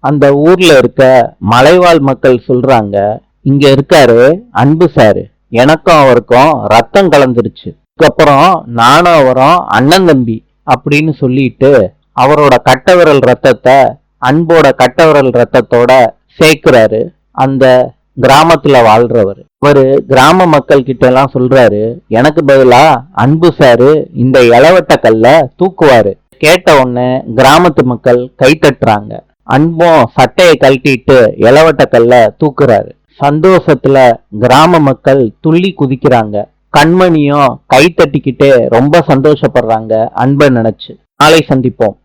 அந்த ஊர்ல இருக்க மலைவாழ் மக்கள் சொல்றாங்க, இங்க இருக்காரு அன்பு சாரு, எனக்கும் அவருக்கும் ரத்தம் கலந்துருச்சு. அதுக்கப்புறம் நானும் அவரும் அண்ணன் தம்பி அப்படின்னு சொல்லிட்டு அவரோட கட்டவிரல் ரத்தத்தை அன்போட கட்டவிரல் ரத்தத்தோட சேர்க்கிறாரு அந்த கிராமத்துல வாழ்றவர். அவரு கிராம மக்கள் கிட்ட எல்லாம் சொல்றாரு, எனக்கு பதிலா அன்பு சாரு இந்த இளவட்ட கல்ல தூக்குவாரு. கேட்ட உடனே கிராமத்து மக்கள் கை தட்டுறாங்க. அன்பும் சட்டையை கழட்டிட்டு இளவட்ட கல்ல தூக்குறாரு. சந்தோஷத்துல கிராம மக்கள் துள்ளி குதிக்கிறாங்க. கண்மணியும் கை தட்டிக்கிட்டே ரொம்ப சந்தோஷப்படுறாங்க அன்பை நினைச்சு. நாளை சந்திப்போம்.